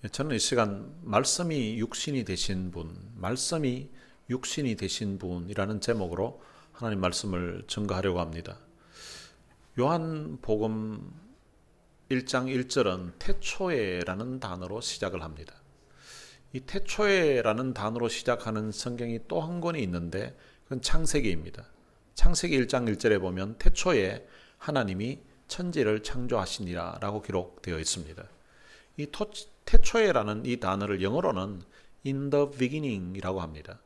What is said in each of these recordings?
저는 이 시간 말씀이 육신이 되신 분, 말씀이 육신이 되신 분이라는 제목으로 하나님 말씀을 증거하려고 합니다. 요한복음 1장 1절은 태초에라는 단어로 시작을 합니다. 이 태초에라는 단어로 시작하는 성경이 또 한 권이 있는데 그건 창세기입니다. 창세기 1장 1절에 보면 태초에 하나님이 천지를 창조하시니라 라고 기록되어 있습니다. 이 태초에라는 이 단어를 영어로는 in the beginning이라고 합니다.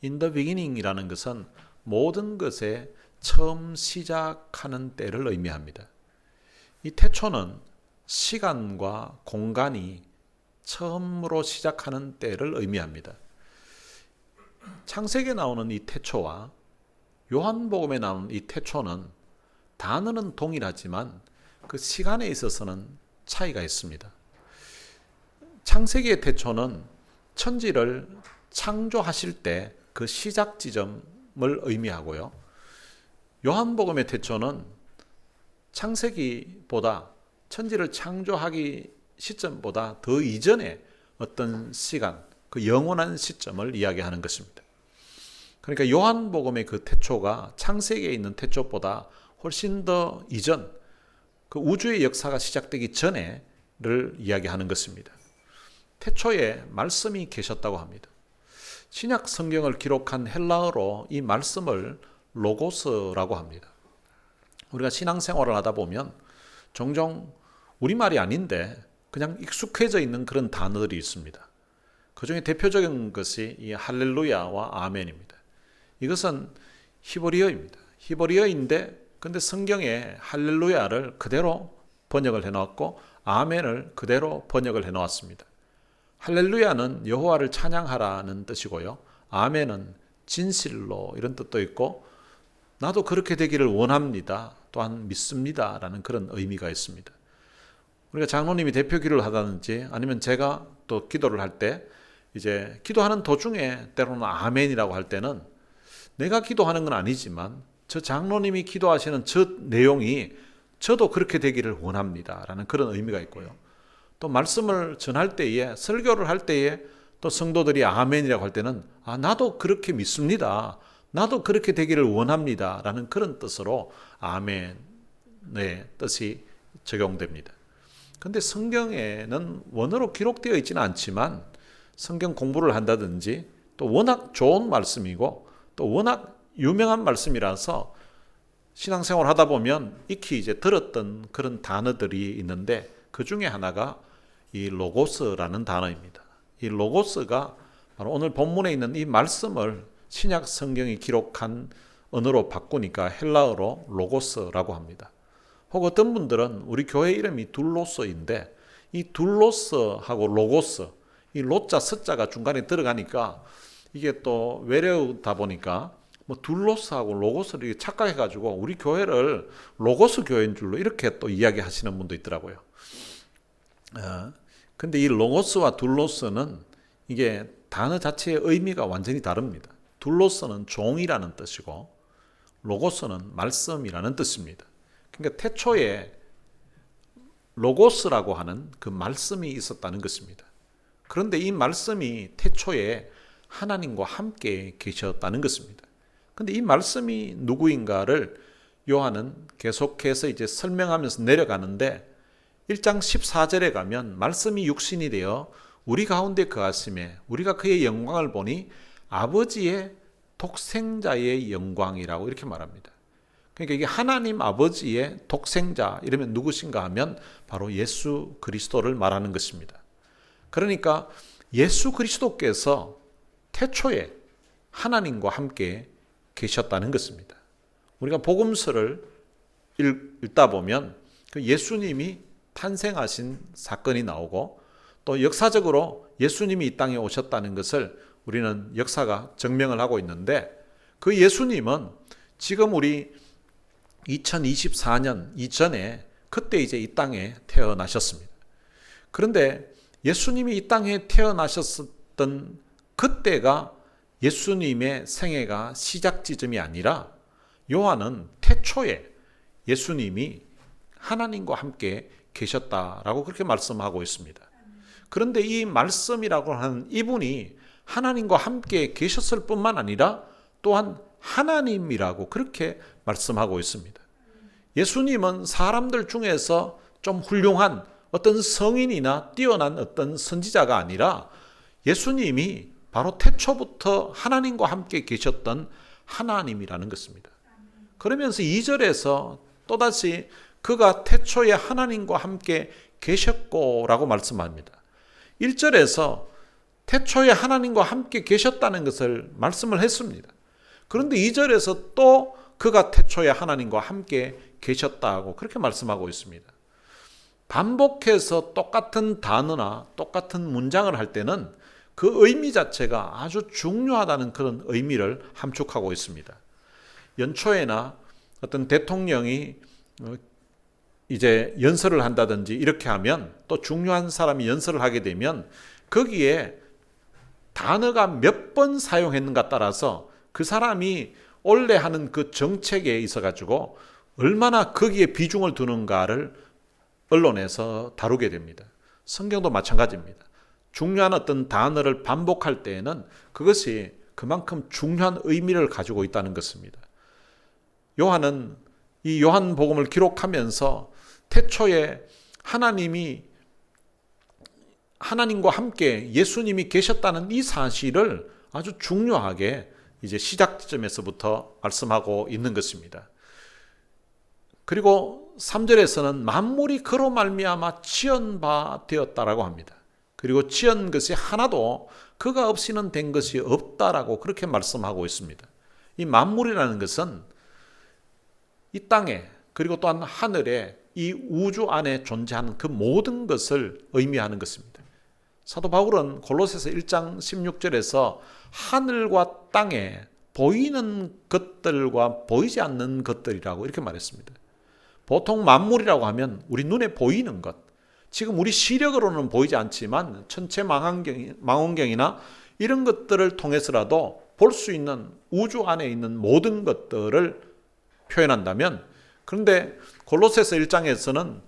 in the beginning이라는 것은 모든 것의 처음 시작하는 때를 의미합니다. 이 태초는 시간과 공간이 처음으로 시작하는 때를 의미합니다. 창세기에 나오는 이 태초와 요한복음에 나오는 이 태초는 단어는 동일하지만 그 시간에 있어서는 차이가 있습니다. 창세기의 태초는 천지를 창조하실 때 그 시작 지점을 의미하고요. 요한복음의 태초는 창세기보다 천지를 창조하기 시점보다 더 이전의 어떤 시간, 그 영원한 시점을 이야기하는 것입니다. 그러니까 요한복음의 그 태초가 창세기에 있는 태초보다 훨씬 더 이전, 그 우주의 역사가 시작되기 전에를 이야기하는 것입니다. 태초에 말씀이 계셨다고 합니다. 신약 성경을 기록한 헬라어로 이 말씀을 로고스라고 합니다. 우리가 신앙생활을 하다 보면 종종 우리말이 아닌데 그냥 익숙해져 있는 그런 단어들이 있습니다. 그 중에 대표적인 것이 이 할렐루야와 아멘입니다. 이것은 히브리어입니다. 히브리어인데 근데 성경에 할렐루야를 그대로 번역을 해놓았고 아멘을 그대로 번역을 해놓았습니다. 할렐루야는 여호와를 찬양하라는 뜻이고요. 아멘은 진실로 이런 뜻도 있고 나도 그렇게 되기를 원합니다. 또한 믿습니다. 라는 그런 의미가 있습니다. 우리가 장로님이 대표 기도를 하다든지 아니면 제가 또 기도를 할 때 이제 기도하는 도중에 때로는 아멘이라고 할 때는 내가 기도하는 건 아니지만 저 장로님이 기도하시는 저 내용이 저도 그렇게 되기를 원합니다. 라는 그런 의미가 있고요. 또 말씀을 전할 때에 설교를 할 때에 또 성도들이 아멘이라고 할 때는 나도 그렇게 믿습니다. 나도 그렇게 되기를 원합니다. 라는 그런 뜻으로 아멘의 뜻이 적용됩니다. 그런데 성경에는 원어로 기록되어 있지는 않지만 성경 공부를 한다든지 또 워낙 좋은 말씀이고 또 워낙 유명한 말씀이라서 신앙생활 하다 보면 익히 이제 들었던 그런 단어들이 있는데 그 중에 하나가 이 로고스라는 단어입니다. 이 로고스가 바로 오늘 본문에 있는 이 말씀을 신약 성경이 기록한 언어로 바꾸니까 헬라어로 로고스라고 합니다. 혹 어떤 분들은 우리 교회 이름이 둘로스인데 이 둘로스하고 로고스, 이 로자 스자가 중간에 들어가니까 이게 또 외래어다 보니까 뭐 둘로스하고 로고스를 착각해가지고 우리 교회를 로고스 교회인 줄로 이렇게 또 이야기하시는 분도 있더라고요. 근데 이 로고스와 둘로스는 이게 단어 자체의 의미가 완전히 다릅니다. 둘로스는 종이라는 뜻이고 로고스는 말씀이라는 뜻입니다. 그러니까 태초에 로고스라고 하는 그 말씀이 있었다는 것입니다. 그런데 이 말씀이 태초에 하나님과 함께 계셨다는 것입니다. 그런데 이 말씀이 누구인가를 요한은 계속해서 이제 설명하면서 내려가는데 1장 14절에 가면 말씀이 육신이 되어 우리 가운데 거하심에 우리가 그의 영광을 보니 아버지의 독생자의 영광이라고 이렇게 말합니다. 그러니까 이게 하나님 아버지의 독생자 이러면 누구신가 하면 바로 예수 그리스도를 말하는 것입니다. 그러니까 예수 그리스도께서 태초에 하나님과 함께 계셨다는 것입니다. 우리가 복음서를 읽다 보면 그 예수님이 탄생하신 사건이 나오고 또 역사적으로 예수님이 이 땅에 오셨다는 것을 우리는 역사가 증명을 하고 있는데 그 예수님은 지금 우리 2024년 이전에 그때 이제 이 땅에 태어나셨습니다. 그런데 예수님이 이 땅에 태어나셨던 그때가 예수님의 생애가 시작 지점이 아니라 요한은 태초에 예수님이 하나님과 함께 계셨다라고 그렇게 말씀하고 있습니다. 그런데 이 말씀이라고 하는 이분이 하나님과 함께 계셨을 뿐만 아니라 또한 하나님이라고 그렇게 말씀하고 있습니다. 예수님은 사람들 중에서 좀 훌륭한 어떤 성인이나 뛰어난 어떤 선지자가 아니라 예수님이 바로 태초부터 하나님과 함께 계셨던 하나님이라는 것입니다. 그러면서 2절에서 또다시 그가 태초에 하나님과 함께 계셨고라고 말씀합니다. 1절에서 태초에 하나님과 함께 계셨다는 것을 말씀을 했습니다. 그런데 2절에서 또 그가 태초에 하나님과 함께 계셨다고 그렇게 말씀하고 있습니다. 반복해서 똑같은 단어나 똑같은 문장을 할 때는 그 의미 자체가 아주 중요하다는 그런 의미를 함축하고 있습니다. 연초에나 어떤 대통령이 이제 연설을 한다든지 이렇게 하면, 또 중요한 사람이 연설을 하게 되면 거기에 단어가 몇 번 사용했는가 따라서 그 사람이 원래 하는 그 정책에 있어 가지고 얼마나 거기에 비중을 두는가를 언론에서 다루게 됩니다. 성경도 마찬가지입니다. 중요한 어떤 단어를 반복할 때에는 그것이 그만큼 중요한 의미를 가지고 있다는 것입니다. 요한은 이 요한복음을 기록하면서 태초에 하나님과 함께 예수님이 계셨다는 이 사실을 아주 중요하게 이제 시작 지점에서부터 말씀하고 있는 것입니다. 그리고 3절에서는 만물이 그로 말미암아 지은 바 되었다라고 합니다. 그리고 지은 것이 하나도 그가 없이는 된 것이 없다라고 그렇게 말씀하고 있습니다. 이 만물이라는 것은 이 땅에 그리고 또한 하늘에 이 우주 안에 존재하는 그 모든 것을 의미하는 것입니다. 사도 바울은 골로새서 1장 16절에서 하늘과 땅에 보이는 것들과 보이지 않는 것들이라고 이렇게 말했습니다. 보통 만물이라고 하면 우리 눈에 보이는 것, 지금 우리 시력으로는 보이지 않지만 천체 망원경이나 이런 것들을 통해서라도 볼 수 있는 우주 안에 있는 모든 것들을 표현한다면, 그런데 골로새서 1장에서는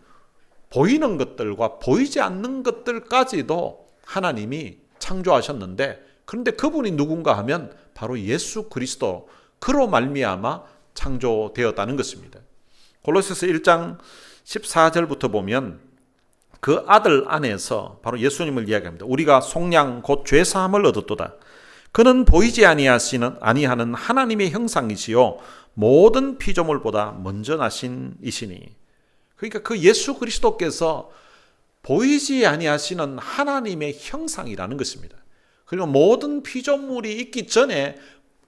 보이는 것들과 보이지 않는 것들까지도 하나님이 창조하셨는데, 그런데 그분이 누군가 하면 바로 예수 그리스도, 그로 말미암아 창조되었다는 것입니다. 골로새서 1장 14절부터 보면 그 아들 안에서 바로 예수님을 이야기합니다. 우리가 속량 곧 죄사함을 얻었도다. 그는 보이지 아니하는 하나님의 형상이시요 모든 피조물보다 먼저 나신 이시니. 그러니까 그 예수 그리스도께서 보이지 아니하시는 하나님의 형상이라는 것입니다. 그리고 모든 피조물이 있기 전에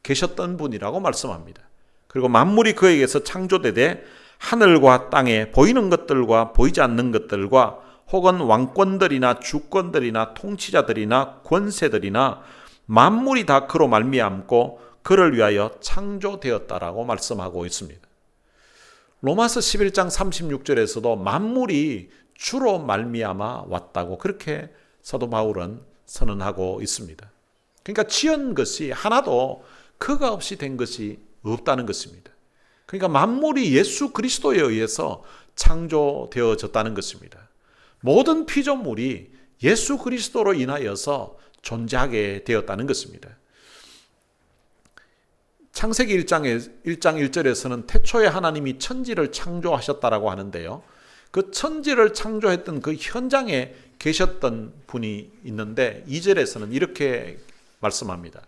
계셨던 분이라고 말씀합니다. 그리고 만물이 그에게서 창조되되 하늘과 땅에 보이는 것들과 보이지 않는 것들과 혹은 왕권들이나 주권들이나 통치자들이나 권세들이나 만물이 다 그로 말미암고 그를 위하여 창조되었다라고 말씀하고 있습니다. 로마서 11장 36절에서도 만물이 주로 말미암아 왔다고 그렇게 사도 바울은 선언하고 있습니다. 그러니까 지은 것이 하나도 그가 없이 된 것이 없다는 것입니다. 그러니까 만물이 예수 그리스도에 의해서 창조되어졌다는 것입니다. 모든 피조물이 예수 그리스도로 인하여서 존재하게 되었다는 것입니다. 창세기 1장 1절에서는 태초에 하나님이 천지를 창조하셨다라고 하는데요. 그 천지를 창조했던 그 현장에 계셨던 분이 있는데 2절에서는 이렇게 말씀합니다.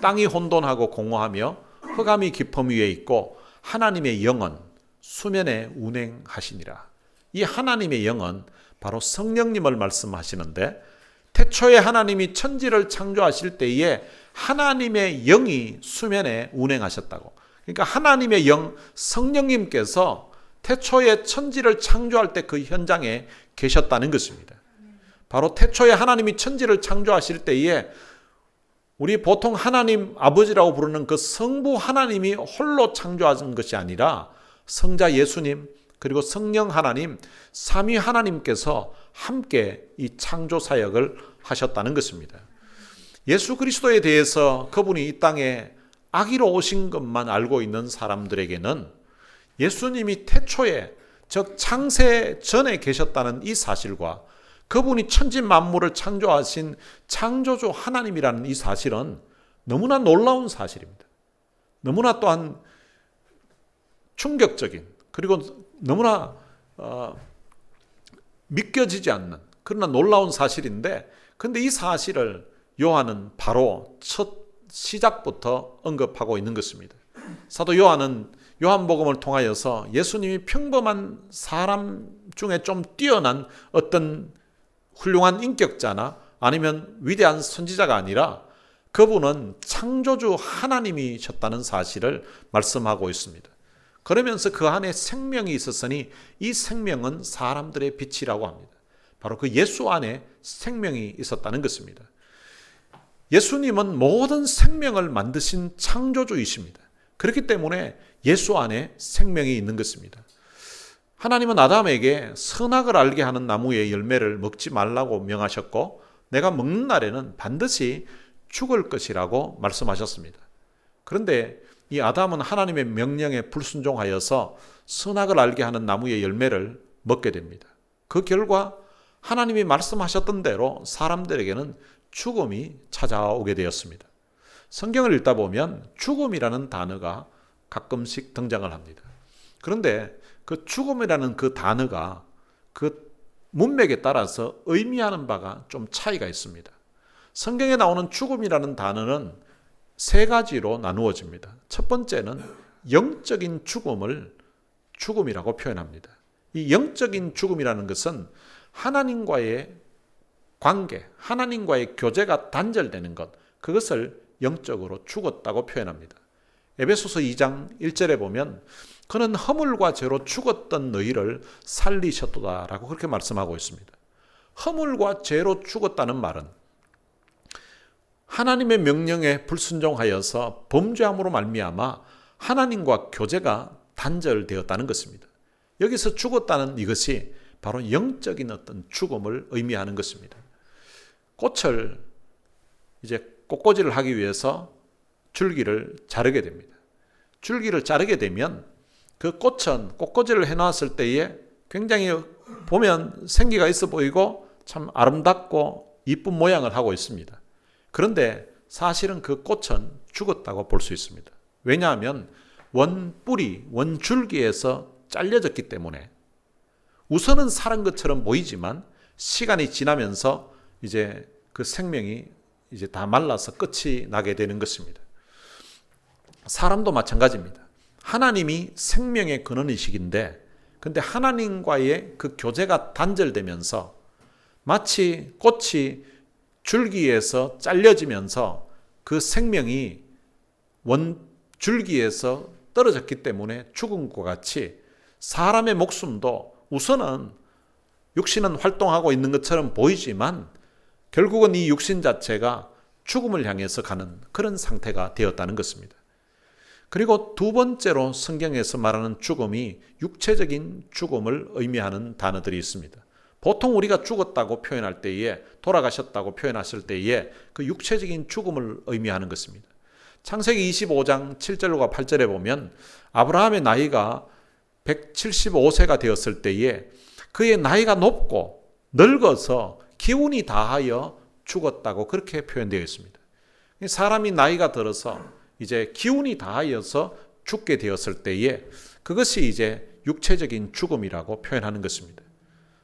땅이 혼돈하고 공허하며 흑암이 깊음 위에 있고 하나님의 영은 수면에 운행하시니라. 이 하나님의 영은 바로 성령님을 말씀하시는데, 태초에 하나님이 천지를 창조하실 때에 하나님의 영이 수면에 운행하셨다고. 그러니까 하나님의 영, 성령님께서 태초에 천지를 창조할 때 그 현장에 계셨다는 것입니다. 바로 태초에 하나님이 천지를 창조하실 때에 우리 보통 하나님 아버지라고 부르는 그 성부 하나님이 홀로 창조하신 것이 아니라 성자 예수님 그리고 성령 하나님, 삼위 하나님께서 함께 이 창조 사역을 하셨다는 것입니다. 예수 그리스도에 대해서 그분이 이 땅에 아기로 오신 것만 알고 있는 사람들에게는 예수님이 태초에, 즉 창세 전에 계셨다는 이 사실과 그분이 천지 만물을 창조하신 창조주 하나님이라는 이 사실은 너무나 놀라운 사실입니다. 너무나 또한 충격적인, 그리고 너무나 믿겨지지 않는 그러나 놀라운 사실인데, 근데 이 사실을 요한은 바로 첫 시작부터 언급하고 있는 것입니다. 사도 요한은 요한복음을 통하여서 예수님이 평범한 사람 중에 좀 뛰어난 어떤 훌륭한 인격자나 아니면 위대한 선지자가 아니라 그분은 창조주 하나님이셨다는 사실을 말씀하고 있습니다. 그러면서 그 안에 생명이 있었으니 이 생명은 사람들의 빛이라고 합니다. 바로 그 예수 안에 생명이 있었다는 것입니다. 예수님은 모든 생명을 만드신 창조주이십니다. 그렇기 때문에 예수 안에 생명이 있는 것입니다. 하나님은 아담에게 선악을 알게 하는 나무의 열매를 먹지 말라고 명하셨고 내가 먹는 날에는 반드시 죽을 것이라고 말씀하셨습니다. 그런데 이 아담은 하나님의 명령에 불순종하여서 선악을 알게 하는 나무의 열매를 먹게 됩니다. 그 결과 하나님이 말씀하셨던 대로 사람들에게는 죽음이 찾아오게 되었습니다. 성경을 읽다 보면 죽음이라는 단어가 가끔씩 등장을 합니다. 그런데 그 죽음이라는 그 단어가 그 문맥에 따라서 의미하는 바가 좀 차이가 있습니다. 성경에 나오는 죽음이라는 단어는 세 가지로 나누어집니다. 첫 번째는 영적인 죽음을 죽음이라고 표현합니다. 이 영적인 죽음이라는 것은 하나님과의 관계, 하나님과의 교제가 단절되는 것, 그것을 영적으로 죽었다고 표현합니다. 에베소서 2장 1절에 보면 그는 허물과 죄로 죽었던 너희를 살리셨도다라고 그렇게 말씀하고 있습니다. 허물과 죄로 죽었다는 말은 하나님의 명령에 불순종하여서 범죄함으로 말미암아 하나님과 교제가 단절되었다는 것입니다. 여기서 죽었다는 이것이 바로 영적인 어떤 죽음을 의미하는 것입니다. 꽃을 이제 꽃꽂이를 하기 위해서 줄기를 자르게 됩니다. 줄기를 자르게 되면 그 꽃은 꽃꽂이를 해놨을 때에 굉장히 보면 생기가 있어 보이고 참 아름답고 이쁜 모양을 하고 있습니다. 그런데 사실은 그 꽃은 죽었다고 볼 수 있습니다. 왜냐하면 원뿌리, 원줄기에서 잘려졌기 때문에 우선은 살은 것처럼 보이지만 시간이 지나면서 이제 그 생명이 이제 다 말라서 끝이 나게 되는 것입니다. 사람도 마찬가지입니다. 하나님이 생명의 근원이시긴데 근데 하나님과의 그 교제가 단절되면서 마치 꽃이 줄기에서 잘려지면서 그 생명이 원줄기에서 떨어졌기 때문에 죽은 것 같이 사람의 목숨도 우선은 육신은 활동하고 있는 것처럼 보이지만 결국은 이 육신 자체가 죽음을 향해서 가는 그런 상태가 되었다는 것입니다. 그리고 두 번째로 성경에서 말하는 죽음이 육체적인 죽음을 의미하는 단어들이 있습니다. 보통 우리가 죽었다고 표현할 때에 돌아가셨다고 표현하실 때에 그 육체적인 죽음을 의미하는 것입니다. 창세기 25장 7절과 8절에 보면 아브라함의 나이가 175세가 되었을 때에 그의 나이가 높고 늙어서 기운이 다하여 죽었다고 그렇게 표현되어 있습니다. 사람이 나이가 들어서 이제 기운이 다하여서 죽게 되었을 때에 그것이 이제 육체적인 죽음이라고 표현하는 것입니다.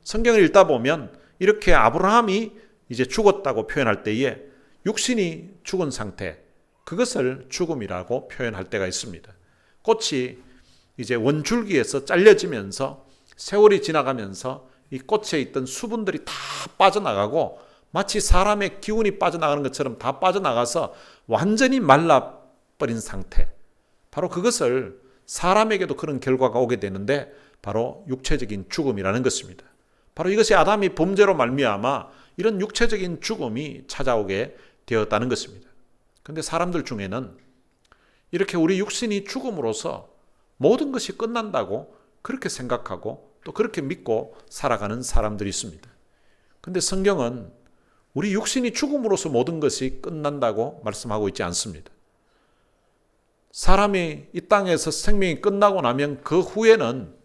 성경을 읽다 보면 이렇게 아브라함이 이제 죽었다고 표현할 때에 육신이 죽은 상태, 그것을 죽음이라고 표현할 때가 있습니다. 꽃이 이제 원줄기에서 잘려지면서 세월이 지나가면서 이 꽃에 있던 수분들이 다 빠져나가고 마치 사람의 기운이 빠져나가는 것처럼 다 빠져나가서 완전히 말라버린 상태. 바로 그것을 사람에게도 그런 결과가 오게 되는데 바로 육체적인 죽음이라는 것입니다. 바로 이것이 아담이 범죄로 말미암아 이런 육체적인 죽음이 찾아오게 되었다는 것입니다. 그런데 사람들 중에는 이렇게 우리 육신이 죽음으로써 모든 것이 끝난다고 그렇게 생각하고 또 그렇게 믿고 살아가는 사람들이 있습니다. 그런데 성경은 우리 육신이 죽음으로써 모든 것이 끝난다고 말씀하고 있지 않습니다. 사람이 이 땅에서 생명이 끝나고 나면 그 후에는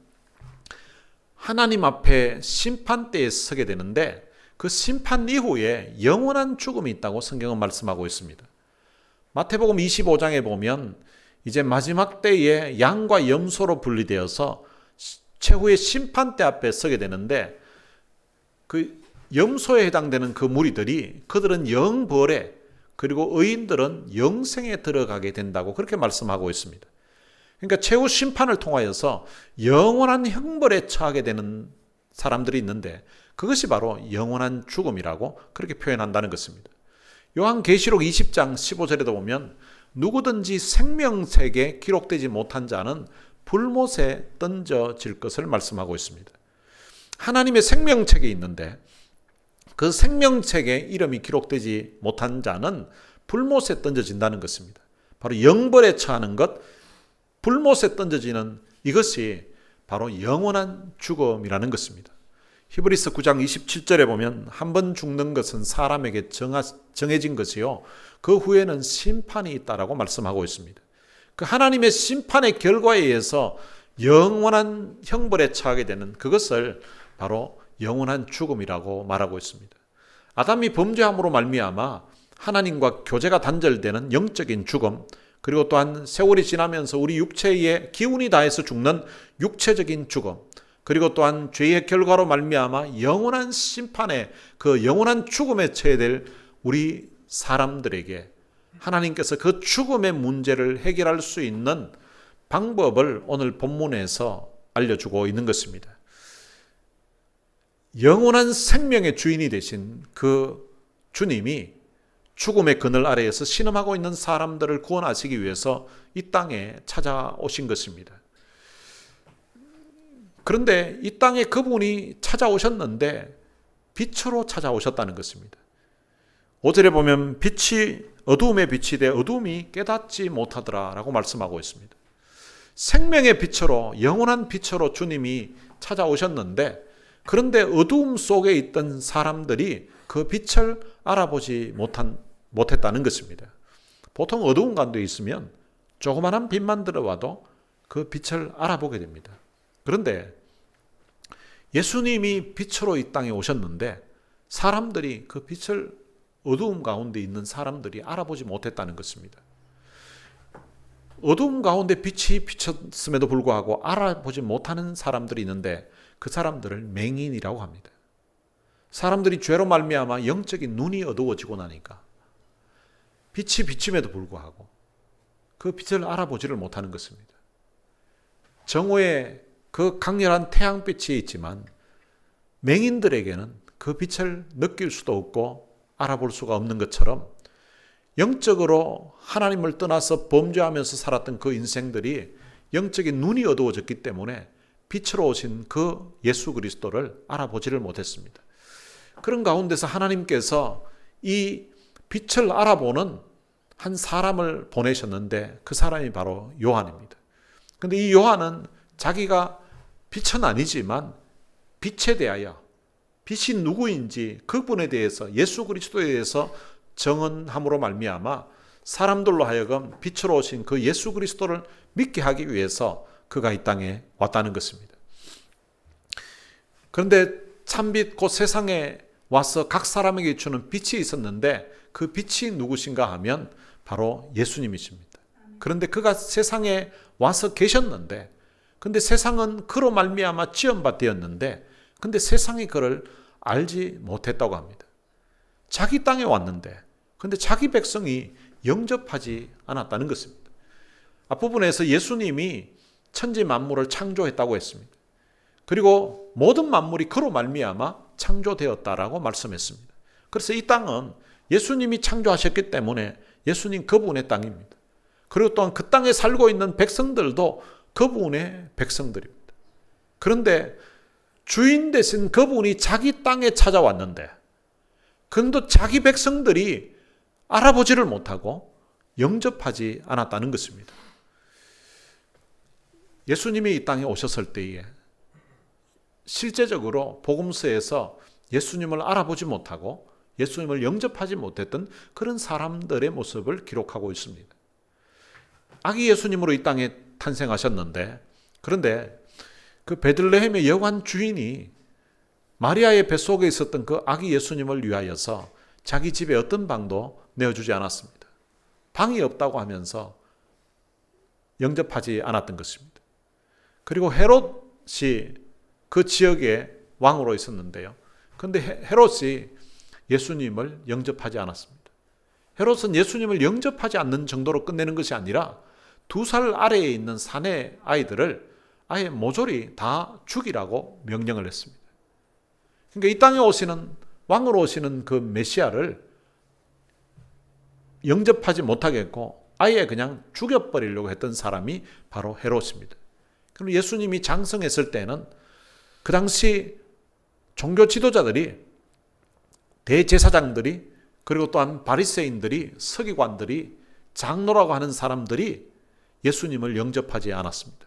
하나님 앞에 심판대에 서게 되는데 그 심판 이후에 영원한 죽음이 있다고 성경은 말씀하고 있습니다. 마태복음 25장에 보면 이제 마지막 때에 양과 염소로 분리되어서 최후의 심판대 앞에 서게 되는데, 그 염소에 해당되는 그 무리들이, 그들은 영벌에, 그리고 의인들은 영생에 들어가게 된다고 그렇게 말씀하고 있습니다. 그러니까 최후 심판을 통하여서 영원한 형벌에 처하게 되는 사람들이 있는데, 그것이 바로 영원한 죽음이라고 그렇게 표현한다는 것입니다. 요한계시록 20장 15절에도 보면 누구든지 생명책에 기록되지 못한 자는 불못에 던져질 것을 말씀하고 있습니다. 하나님의 생명책이 있는데 그 생명책에 이름이 기록되지 못한 자는 불못에 던져진다는 것입니다. 바로 영벌에 처하는 것, 불못에 던져지는 이것이 바로 영원한 죽음이라는 것입니다. 히브리서 9장 27절에 보면 한 번 죽는 것은 사람에게 정해진 것이요 그 후에는 심판이 있다라고 말씀하고 있습니다. 그 하나님의 심판의 결과에 의해서 영원한 형벌에 처하게 되는 그것을 바로 영원한 죽음이라고 말하고 있습니다. 아담이 범죄함으로 말미암아 하나님과 교제가 단절되는 영적인 죽음, 그리고 또한 세월이 지나면서 우리 육체에 기운이 다해서 죽는 육체적인 죽음, 그리고 또한 죄의 결과로 말미암아 영원한 심판의 그 영원한 죽음에 처해될 우리 사람들에게 하나님께서 그 죽음의 문제를 해결할 수 있는 방법을 오늘 본문에서 알려주고 있는 것입니다. 영원한 생명의 주인이 되신 그 주님이 죽음의 그늘 아래에서 신음하고 있는 사람들을 구원하시기 위해서 이 땅에 찾아오신 것입니다. 그런데 이 땅에 그분이 찾아오셨는데 빛으로 찾아오셨다는 것입니다. 5절에 보면 빛이 어두움에 빛이 돼 어두움이 깨닫지 못하더라라고 말씀하고 있습니다. 생명의 빛으로, 영원한 빛으로 주님이 찾아오셨는데, 그런데 어두움 속에 있던 사람들이 그 빛을 알아보지 못했다는 것입니다. 보통 어두운 가운데 있으면 조그마한 빛만 들어와도 그 빛을 알아보게 됩니다. 그런데 예수님이 빛으로 이 땅에 오셨는데 사람들이 그 빛을, 어두움 가운데 있는 사람들이 알아보지 못했다는 것입니다. 어두움 가운데 빛이 비쳤음에도 불구하고 알아보지 못하는 사람들이 있는데 그 사람들을 맹인이라고 합니다. 사람들이 죄로 말미암아 영적인 눈이 어두워지고 나니까 빛이 비침에도 불구하고 그 빛을 알아보지를 못하는 것입니다. 정오에 그 강렬한 태양빛이 있지만 맹인들에게는 그 빛을 느낄 수도 없고 알아볼 수가 없는 것처럼 영적으로 하나님을 떠나서 범죄하면서 살았던 그 인생들이 영적인 눈이 어두워졌기 때문에 빛으로 오신 그 예수 그리스도를 알아보지를 못했습니다. 그런 가운데서 하나님께서 이 빛을 알아보는 한 사람을 보내셨는데 그 사람이 바로 요한입니다. 그런데 이 요한은 자기가 빛은 아니지만 빛에 대하여, 빛이 누구인지 그분에 대해서, 예수 그리스도에 대해서 정언함으로 말미암아 사람들로 하여금 빛으로 오신 그 예수 그리스도를 믿게 하기 위해서 그가 이 땅에 왔다는 것입니다. 그런데 참빛 곧 세상에 와서 각 사람에게 주는 빛이 있었는데 그 빛이 누구신가 하면 바로 예수님이십니다. 그런데 그가 세상에 와서 계셨는데, 근데 세상은 그로 말미암아 지원받되었는데, 근데 세상이 그를 알지 못했다고 합니다. 자기 땅에 왔는데, 근데 자기 백성이 영접하지 않았다는 것입니다. 앞부분에서 예수님이 천지 만물을 창조했다고 했습니다. 그리고 모든 만물이 그로 말미암아 창조되었다라고 말씀했습니다. 그래서 이 땅은 예수님이 창조하셨기 때문에 예수님 그분의 땅입니다. 그리고 또한 그 땅에 살고 있는 백성들도 그분의 백성들입니다. 그런데 주인 되신 그분이 자기 땅에 찾아왔는데, 그런데 자기 백성들이 알아보지를 못하고 영접하지 않았다는 것입니다. 예수님이 이 땅에 오셨을 때에 실제적으로 복음서에서 예수님을 알아보지 못하고 예수님을 영접하지 못했던 그런 사람들의 모습을 기록하고 있습니다. 아기 예수님으로 이 땅에 탄생하셨는데, 그런데 그 베들레헴의 여관 주인이 마리아의 뱃속에 있었던 그 아기 예수님을 위하여서 자기 집에 어떤 방도 내어주지 않았습니다. 방이 없다고 하면서 영접하지 않았던 것입니다. 그리고 헤롯이 그 지역의 왕으로 있었는데요. 그런데 헤롯이 예수님을 영접하지 않았습니다. 헤롯은 예수님을 영접하지 않는 정도로 끝내는 것이 아니라 2살 아래에 있는 사내 아이들을 아예 모조리 다 죽이라고 명령을 했습니다. 그러니까 이 땅에 오시는 왕으로 오시는 그 메시아를 영접하지 못하겠고 아예 그냥 죽여버리려고 했던 사람이 바로 헤롯입니다. 그럼 예수님이 장성했을 때는 그 당시 종교 지도자들이, 대제사장들이, 그리고 또한 바리새인들이, 서기관들이, 장로라고 하는 사람들이 예수님을 영접하지 않았습니다.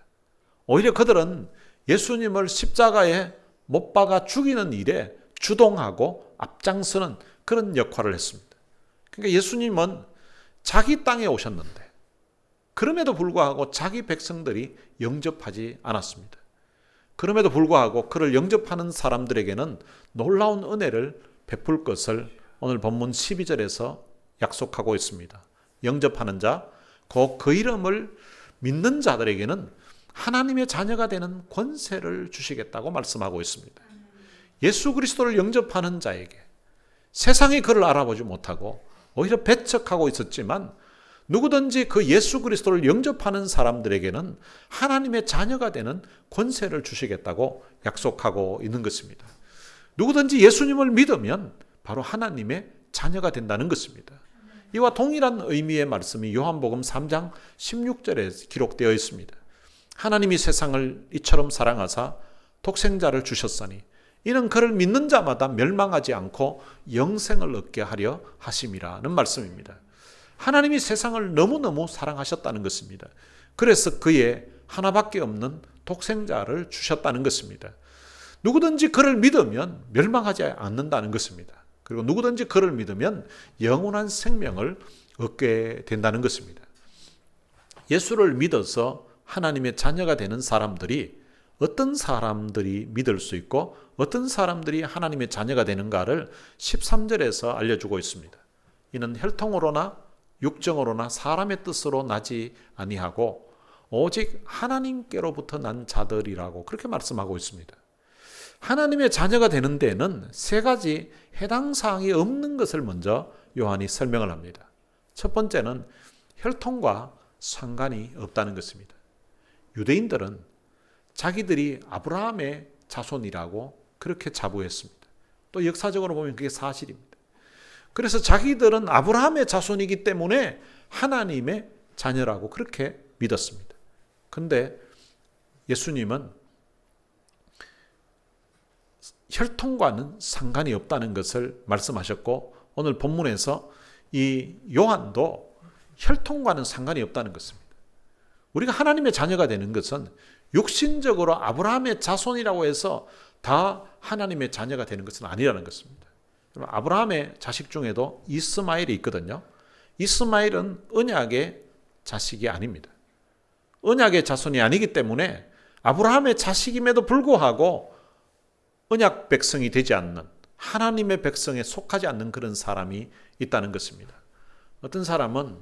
오히려 그들은 예수님을 십자가에 못 박아 죽이는 일에 주동하고 앞장서는 그런 역할을 했습니다. 그러니까 예수님은 자기 땅에 오셨는데 그럼에도 불구하고 자기 백성들이 영접하지 않았습니다. 그럼에도 불구하고 그를 영접하는 사람들에게는 놀라운 은혜를 베풀 것을 오늘 본문 12절에서 약속하고 있습니다. 영접하는 자, 곧 그 이름을 믿는 자들에게는 하나님의 자녀가 되는 권세를 주시겠다고 말씀하고 있습니다. 예수 그리스도를 영접하는 자에게 세상이 그를 알아보지 못하고 오히려 배척하고 있었지만 누구든지 그 예수 그리스도를 영접하는 사람들에게는 하나님의 자녀가 되는 권세를 주시겠다고 약속하고 있는 것입니다. 누구든지 예수님을 믿으면 바로 하나님의 자녀가 된다는 것입니다. 이와 동일한 의미의 말씀이 요한복음 3장 16절에 기록되어 있습니다. 하나님이 세상을 이처럼 사랑하사 독생자를 주셨으니 이는 그를 믿는 자마다 멸망하지 않고 영생을 얻게 하려 하심이라는 말씀입니다. 하나님이 세상을 너무너무 사랑하셨다는 것입니다. 그래서 그의 하나밖에 없는 독생자를 주셨다는 것입니다. 누구든지 그를 믿으면 멸망하지 않는다는 것입니다. 그리고 누구든지 그를 믿으면 영원한 생명을 얻게 된다는 것입니다. 예수를 믿어서 하나님의 자녀가 되는 사람들이 어떤 사람들이 믿을 수 있고 어떤 사람들이 하나님의 자녀가 되는가를 13절에서 알려주고 있습니다. 이는 혈통으로나 육정으로나 사람의 뜻으로 나지 아니하고 오직 하나님께로부터 난 자들이라고 그렇게 말씀하고 있습니다. 하나님의 자녀가 되는 데는 세 가지 해당 사항이 없는 것을 먼저 요한이 설명을 합니다. 첫 번째는 혈통과 상관이 없다는 것입니다. 유대인들은 자기들이 아브라함의 자손이라고 그렇게 자부했습니다. 또 역사적으로 보면 그게 사실입니다. 그래서 자기들은 아브라함의 자손이기 때문에 하나님의 자녀라고 그렇게 믿었습니다. 그런데 예수님은 혈통과는 상관이 없다는 것을 말씀하셨고 오늘 본문에서 이 요한도 혈통과는 상관이 없다는 것입니다. 우리가 하나님의 자녀가 되는 것은 육신적으로 아브라함의 자손이라고 해서 다 하나님의 자녀가 되는 것은 아니라는 것입니다. 아브라함의 자식 중에도 이스마엘이 있거든요. 이스마엘은 언약의 자식이 아닙니다. 언약의 자손이 아니기 때문에 아브라함의 자식임에도 불구하고 언약 백성이 되지 않는 하나님의 백성에 속하지 않는 그런 사람이 있다는 것입니다. 어떤 사람은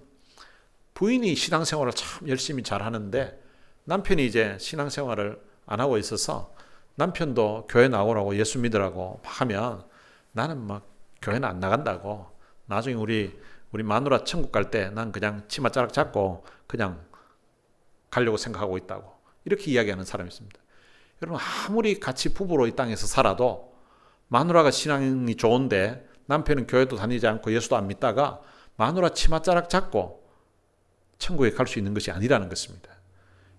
부인이 신앙생활을 참 열심히 잘 하는데 남편이 이제 신앙생활을 안 하고 있어서 남편도 교회 나오라고 예수 믿으라고 하면 나는 막 교회는 안 나간다고 나중에 우리 마누라 천국 갈 때 난 그냥 치맛자락 잡고 그냥 가려고 생각하고 있다고 이렇게 이야기하는 사람이 있습니다. 여러분 아무리 같이 부부로 이 땅에서 살아도 마누라가 신앙이 좋은데 남편은 교회도 다니지 않고 예수도 안 믿다가 마누라 치맛자락 잡고 천국에 갈 수 있는 것이 아니라는 것입니다.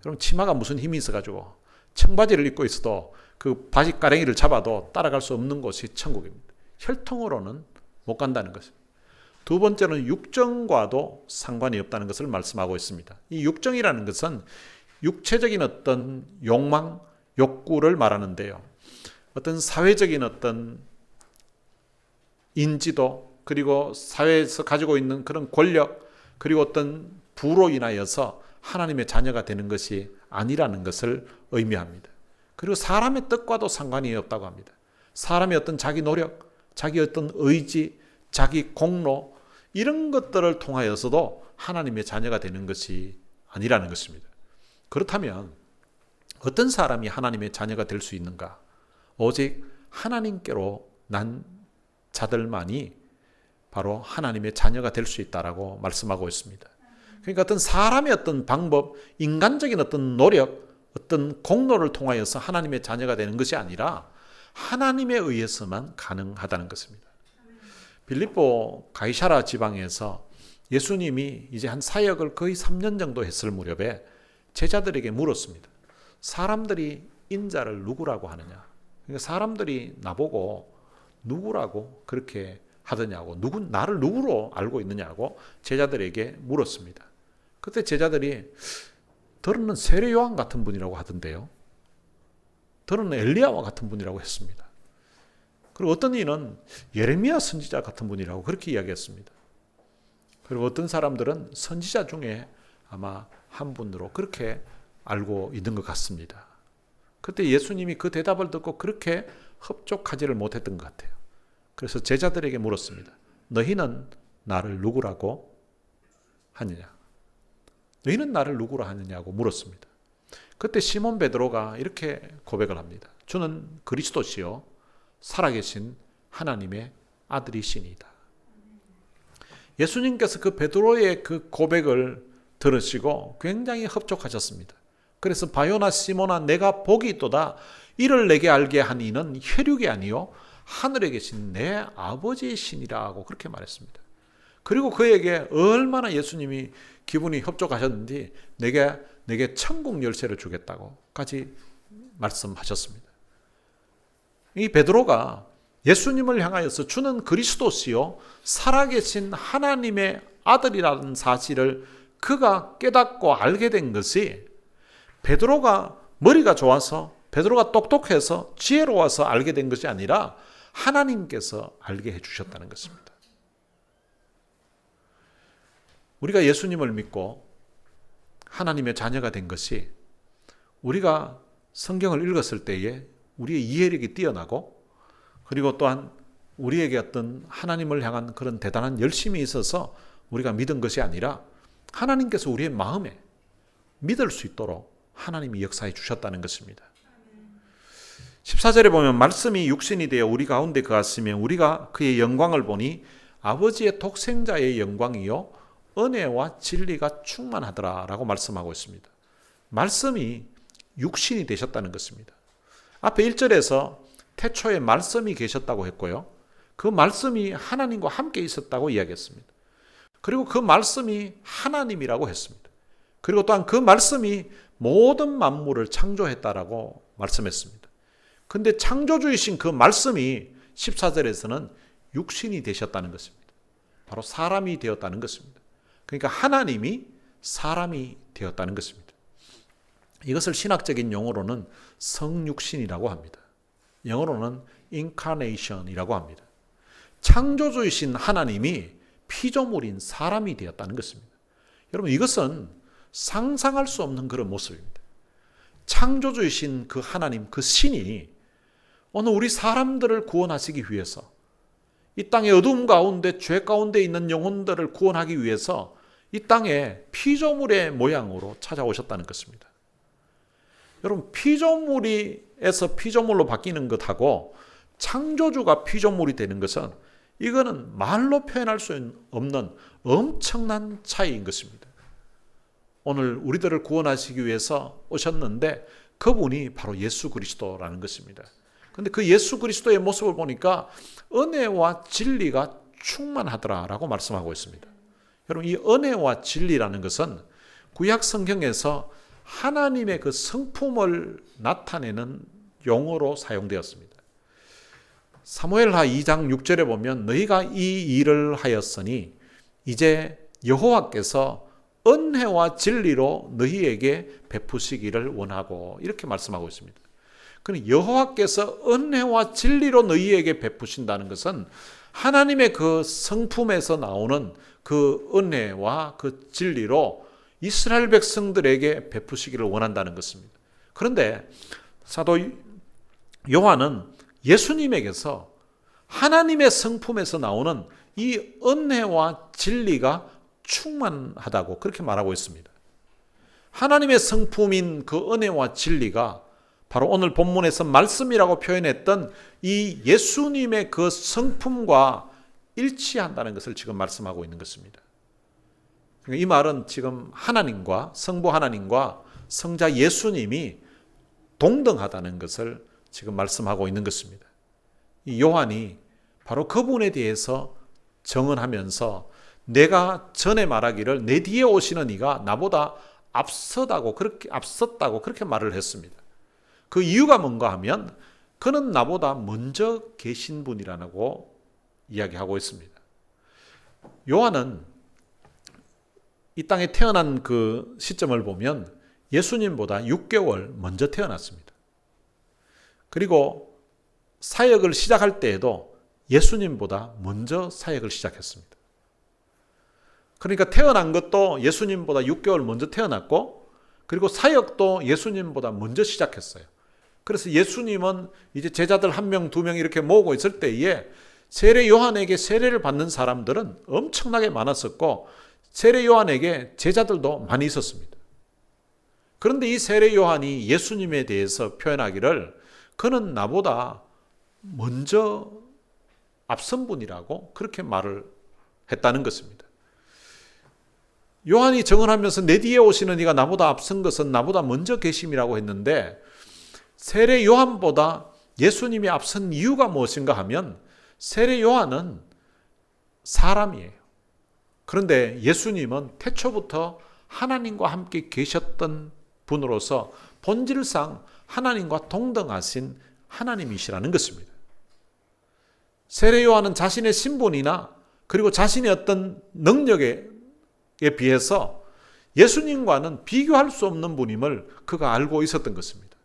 여러분 치마가 무슨 힘이 있어가지고 청바지를 입고 있어도 그 바지 가랭이를 잡아도 따라갈 수 없는 곳이 천국입니다. 혈통으로는 못 간다는 것입니다. 두 번째는 육정과도 상관이 없다는 것을 말씀하고 있습니다. 이 육정이라는 것은 육체적인 어떤 욕망, 욕구를 말하는데요. 어떤 사회적인 어떤 인지도 그리고 사회에서 가지고 있는 그런 권력 그리고 어떤 부로 인하여서 하나님의 자녀가 되는 것이 아니라는 것을 의미합니다. 그리고 사람의 뜻과도 상관이 없다고 합니다. 사람의 어떤 자기 노력, 자기 어떤 의지, 자기 공로 이런 것들을 통하여서도 하나님의 자녀가 되는 것이 아니라는 것입니다. 그렇다면 어떤 사람이 하나님의 자녀가 될 수 있는가? 오직 하나님께로 난 자들만이 바로 하나님의 자녀가 될 수 있다라고 말씀하고 있습니다. 그러니까 어떤 사람의 어떤 방법, 인간적인 어떤 노력, 어떤 공로를 통하여서 하나님의 자녀가 되는 것이 아니라 하나님에 의해서만 가능하다는 것입니다. 빌립보 가이사랴 지방에서 예수님이 이제 한 사역을 거의 3년 정도 했을 무렵에 제자들에게 물었습니다. 사람들이 인자를 누구라고 하느냐? 그러니까 사람들이 나보고 누구라고 그렇게 하더냐고, 나를 누구로 알고 있느냐고 제자들에게 물었습니다. 그때 제자들이 더러는 세례 요한 같은 분이라고 하던데요. 더러는 엘리야와 같은 분이라고 했습니다. 그리고 어떤 이는 예레미야 선지자 같은 분이라고 그렇게 이야기했습니다. 그리고 어떤 사람들은 선지자 중에 아마 한 분으로 그렇게 알고 있는 것 같습니다. 그때 예수님이 그 대답을 듣고 그렇게 흡족하지를 못했던 것 같아요. 그래서 제자들에게 물었습니다. 너희는 나를 누구라고 하느냐? 너희는 나를 누구라 하느냐고 물었습니다. 그때 시몬 베드로가 이렇게 고백을 합니다. 주는 그리스도시요 살아계신 하나님의 아들이시니이다. 예수님께서 그 베드로의 그 고백을 들으시고 굉장히 흡족하셨습니다. 그래서 바요나 시몬아 내가 복이 있도다. 이를 내게 알게 한 이는 혈육이 아니요 하늘에 계신 내 아버지이시니라고 그렇게 말했습니다. 그리고 그에게 얼마나 예수님이 기분이 흡족하셨는지 내게 천국 열쇠를 주겠다고까지 말씀하셨습니다. 이 베드로가 예수님을 향하여서 주는 그리스도시요 살아계신 하나님의 아들이라는 사실을 그가 깨닫고 알게 된 것이 베드로가 머리가 좋아서 베드로가 똑똑해서 지혜로워서 알게 된 것이 아니라 하나님께서 알게 해주셨다는 것입니다. 우리가 예수님을 믿고 하나님의 자녀가 된 것이 우리가 성경을 읽었을 때에 우리의 이해력이 뛰어나고 그리고 또한 우리에게 어떤 하나님을 향한 그런 대단한 열심이 있어서 우리가 믿은 것이 아니라 하나님께서 우리의 마음에 믿을 수 있도록 하나님이 역사해 주셨다는 것입니다. 14절에 보면 말씀이 육신이 되어 우리 가운데 거하시며 우리가 그의 영광을 보니 아버지의 독생자의 영광이요 은혜와 진리가 충만하더라 라고 말씀하고 있습니다. 말씀이 육신이 되셨다는 것입니다. 앞에 1절에서 태초에 말씀이 계셨다고 했고요. 그 말씀이 하나님과 함께 있었다고 이야기했습니다. 그리고 그 말씀이 하나님이라고 했습니다. 그리고 또한 그 말씀이 모든 만물을 창조했다라고 말씀했습니다. 근데 창조주이신 그 말씀이 14절에서는 육신이 되셨다는 것입니다. 바로 사람이 되었다는 것입니다. 그러니까 하나님이 사람이 되었다는 것입니다. 이것을 신학적인 용어로는 성육신이라고 합니다. 영어로는 incarnation이라고 합니다. 창조주이신 하나님이 피조물인 사람이 되었다는 것입니다. 여러분 이것은 상상할 수 없는 그런 모습입니다. 창조주이신 그 하나님, 그 신이 오늘 우리 사람들을 구원하시기 위해서 이 땅의 어두움 가운데 죄 가운데 있는 영혼들을 구원하기 위해서 이 땅에 피조물의 모양으로 찾아오셨다는 것입니다. 여러분 피조물에서 피조물로 바뀌는 것하고 창조주가 피조물이 되는 것은 이거는 말로 표현할 수 없는 엄청난 차이인 것입니다. 오늘 우리들을 구원하시기 위해서 오셨는데 그분이 바로 예수 그리스도라는 것입니다. 그런데 그 예수 그리스도의 모습을 보니까 은혜와 진리가 충만하더라라고 말씀하고 있습니다. 여러분 이 은혜와 진리라는 것은 구약 성경에서 하나님의 그 성품을 나타내는 용어로 사용되었습니다. 사무엘하 2장 6절에 보면 너희가 이 일을 하였으니 이제 여호와께서 은혜와 진리로 너희에게 베푸시기를 원하고 이렇게 말씀하고 있습니다. 그럼 여호와께서 은혜와 진리로 너희에게 베푸신다는 것은 하나님의 그 성품에서 나오는 그 은혜와 그 진리로 이스라엘 백성들에게 베푸시기를 원한다는 것입니다. 그런데 사도 요한은 예수님에게서 하나님의 성품에서 나오는 이 은혜와 진리가 충만하다고 그렇게 말하고 있습니다. 하나님의 성품인 그 은혜와 진리가 바로 오늘 본문에서 말씀이라고 표현했던 이 예수님의 그 성품과 일치한다는 것을 지금 말씀하고 있는 것입니다. 이 말은 지금 하나님과 성부 하나님과 성자 예수님이 동등하다는 것을 지금 말씀하고 있는 것입니다. 이 요한이 바로 그분에 대해서 정언하면서 내가 전에 말하기를 내 뒤에 오시는 이가 나보다 앞섰다고 그렇게 말을 했습니다. 그 이유가 뭔가 하면 그는 나보다 먼저 계신 분이라고 이야기하고 있습니다. 요한은 이 땅에 태어난 그 시점을 보면 예수님보다 6개월 먼저 태어났습니다. 그리고 사역을 시작할 때에도 예수님보다 먼저 사역을 시작했습니다. 그러니까 태어난 것도 예수님보다 6개월 먼저 태어났고, 그리고 사역도 예수님보다 먼저 시작했어요. 그래서 예수님은 이제 제자들 1명, 2명 이렇게 모으고 있을 때에 세례 요한에게 세례를 받는 사람들은 엄청나게 많았었고, 세례 요한에게 제자들도 많이 있었습니다. 그런데 이 세례 요한이 예수님에 대해서 표현하기를 그는 나보다 먼저 앞선 분이라고 그렇게 말을 했다는 것입니다. 요한이 정언하면서 내 뒤에 오시는 이가 나보다 앞선 것은 나보다 먼저 계심이라고 했는데, 세례 요한보다 예수님이 앞선 이유가 무엇인가 하면 세례 요한은 사람이에요. 그런데 예수님은 태초부터 하나님과 함께 계셨던 분으로서 본질상 하나님과 동등하신 하나님이시라는 것입니다. 세례 요한은 자신의 신분이나 그리고 자신의 어떤 능력에 비해서 예수님과는 비교할 수 없는 분임을 그가 알고 있었던 것입니다.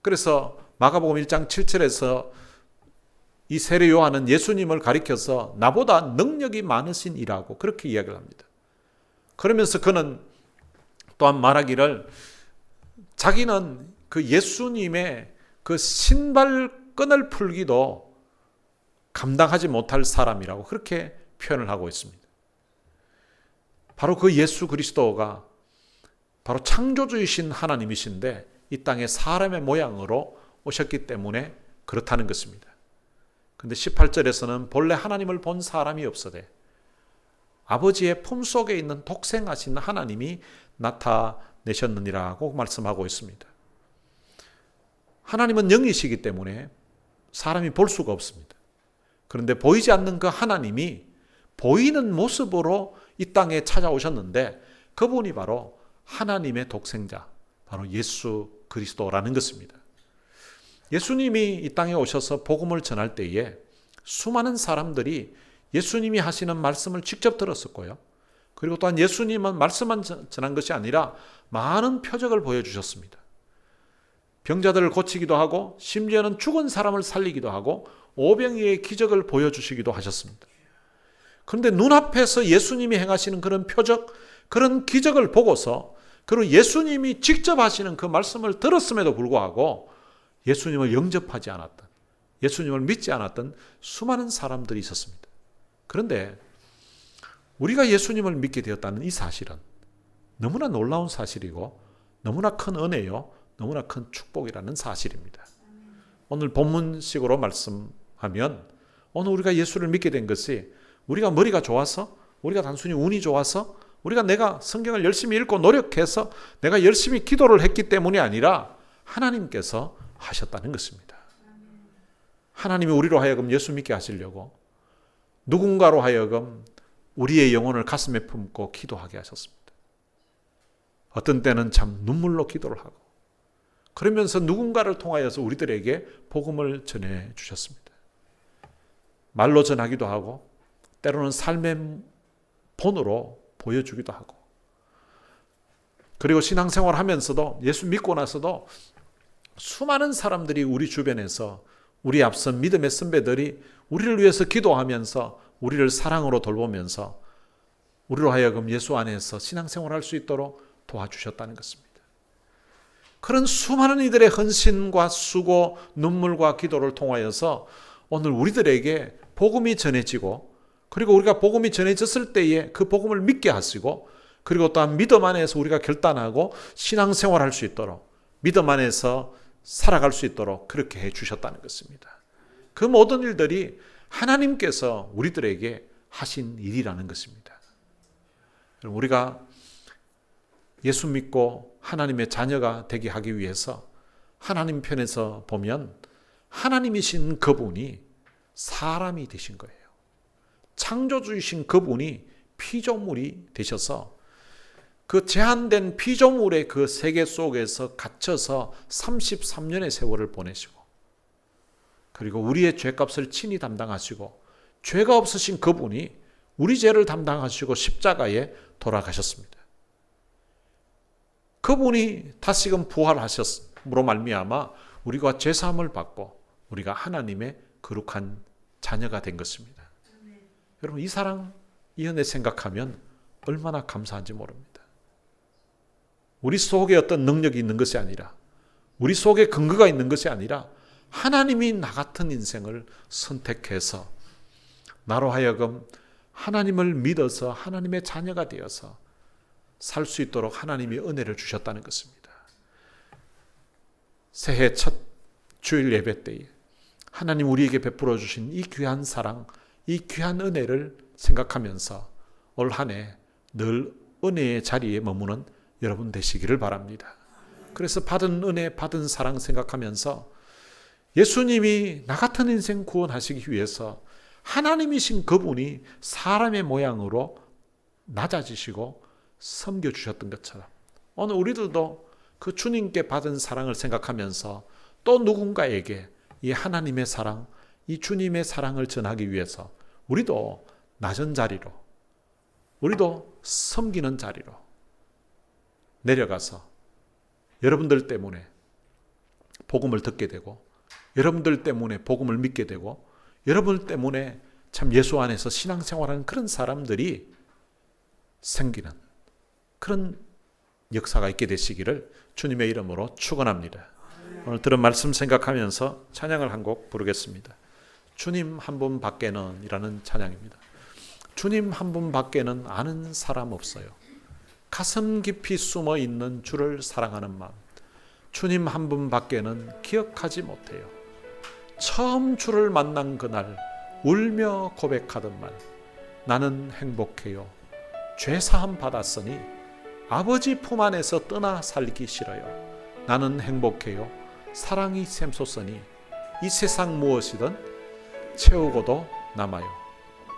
그래서 마가복음 1장 7절에서 이 세례 요한은 예수님을 가리켜서 나보다 능력이 많으신 이라고 그렇게 이야기를 합니다. 그러면서 그는 또한 말하기를 자기는 그 예수님의 그 신발끈을 풀기도 감당하지 못할 사람이라고 그렇게 표현을 하고 있습니다. 바로 그 예수 그리스도가 바로 창조주이신 하나님이신데 이 땅에 사람의 모양으로 오셨기 때문에 그렇다는 것입니다. 그런데 18절에서는 본래 하나님을 본 사람이 없어되 아버지의 품속에 있는 독생하신 하나님이 나타내셨느니라고 말씀하고 있습니다. 하나님은 영이시기 때문에 사람이 볼 수가 없습니다. 그런데 보이지 않는 그 하나님이 보이는 모습으로 이 땅에 찾아오셨는데 그분이 바로 하나님의 독생자, 바로 예수 그리스도라는 것입니다. 예수님이 이 땅에 오셔서 복음을 전할 때에 수많은 사람들이 예수님이 하시는 말씀을 직접 들었었고요. 그리고 또한 예수님은 말씀만 전한 것이 아니라 많은 표적을 보여주셨습니다. 병자들을 고치기도 하고 심지어는 죽은 사람을 살리기도 하고 오병이의 기적을 보여주시기도 하셨습니다. 그런데 눈앞에서 예수님이 행하시는 그런 표적, 그런 기적을 보고서 그리고 예수님이 직접 하시는 그 말씀을 들었음에도 불구하고 예수님을 영접하지 않았던, 예수님을 믿지 않았던 수많은 사람들이 있었습니다. 그런데 우리가 예수님을 믿게 되었다는 이 사실은 너무나 놀라운 사실이고 너무나 큰 은혜요, 너무나 큰 축복이라는 사실입니다. 오늘 본문식으로 말씀하면 오늘 우리가 예수를 믿게 된 것이 우리가 머리가 좋아서, 우리가 단순히 운이 좋아서, 내가 성경을 열심히 읽고 노력해서 내가 열심히 기도를 했기 때문이 아니라 하나님께서 하셨다는 것입니다. 하나님이 우리로 하여금 예수 믿게 하시려고 누군가로 하여금 우리의 영혼을 가슴에 품고 기도하게 하셨습니다. 어떤 때는 참 눈물로 기도를 하고 그러면서 누군가를 통하여서 우리들에게 복음을 전해 주셨습니다. 말로 전하기도 하고 때로는 삶의 본으로 보여주기도 하고, 그리고 신앙생활 하면서도 예수 믿고 나서도 수많은 사람들이 우리 주변에서 우리 앞선 믿음의 선배들이 우리를 위해서 기도하면서 우리를 사랑으로 돌보면서 우리로 하여금 예수 안에서 신앙생활 할 수 있도록 도와주셨다는 것입니다. 그런 수많은 이들의 헌신과 수고, 눈물과 기도를 통하여서 오늘 우리들에게 복음이 전해지고, 그리고 우리가 복음이 전해졌을 때에 그 복음을 믿게 하시고, 그리고 또한 믿음 안에서 우리가 결단하고 신앙생활할 수 있도록, 믿음 안에서 살아갈 수 있도록 그렇게 해 주셨다는 것입니다. 그 모든 일들이 하나님께서 우리들에게 하신 일이라는 것입니다. 우리가 예수 믿고 하나님의 자녀가 되게 하기 위해서 하나님 편에서 보면 하나님이신 그분이 사람이 되신 거예요. 창조주이신 그분이 피조물이 되셔서 그 제한된 피조물의 그 세계 속에서 갇혀서 33년의 세월을 보내시고, 그리고 우리의 죄값을 친히 담당하시고, 죄가 없으신 그분이 우리 죄를 담당하시고 십자가에 돌아가셨습니다. 그분이 다시금 부활하셨으므로 말미암아 우리가 죄사함을 받고 우리가 하나님의 거룩한 자녀가 된 것입니다. 여러분, 이 사랑, 이 은혜 생각하면 얼마나 감사한지 모릅니다. 우리 속에 어떤 능력이 있는 것이 아니라, 우리 속에 근거가 있는 것이 아니라 하나님이 나 같은 인생을 선택해서 나로 하여금 하나님을 믿어서 하나님의 자녀가 되어서 살 수 있도록 하나님이 은혜를 주셨다는 것입니다. 새해 첫 주일 예배 때에 하나님 우리에게 베풀어 주신 이 귀한 사랑, 이 귀한 은혜를 생각하면서 올 한 해 늘 은혜의 자리에 머무는 여러분 되시기를 바랍니다. 그래서 받은 은혜, 받은 사랑 생각하면서 예수님이 나 같은 인생 구원하시기 위해서 하나님이신 그분이 사람의 모양으로 낮아지시고 섬겨주셨던 것처럼 오늘 우리들도 그 주님께 받은 사랑을 생각하면서 또 누군가에게 이 하나님의 사랑, 이 주님의 사랑을 전하기 위해서 우리도 낮은 자리로, 우리도 섬기는 자리로 내려가서 여러분들 때문에 복음을 듣게 되고, 여러분들 때문에 복음을 믿게 되고, 여러분 때문에 참 예수 안에서 신앙생활하는 그런 사람들이 생기는 그런 역사가 있게 되시기를 주님의 이름으로 축원합니다. 오늘 들은 말씀 생각하면서 찬양을 한 곡 부르겠습니다. 주님 한 분 밖에는 이라는 찬양입니다. 주님 한 분 밖에는 아는 사람 없어요. 가슴 깊이 숨어 있는 주를 사랑하는 마음, 주님 한 분 밖에는 기억하지 못해요. 처음 주를 만난 그날 울며 고백하던 말, 나는 행복해요. 죄사함 받았으니 아버지 품 안에서 떠나 살기 싫어요. 나는 행복해요. 사랑이 샘솟으니 이 세상 무엇이든 채우고도 남아요.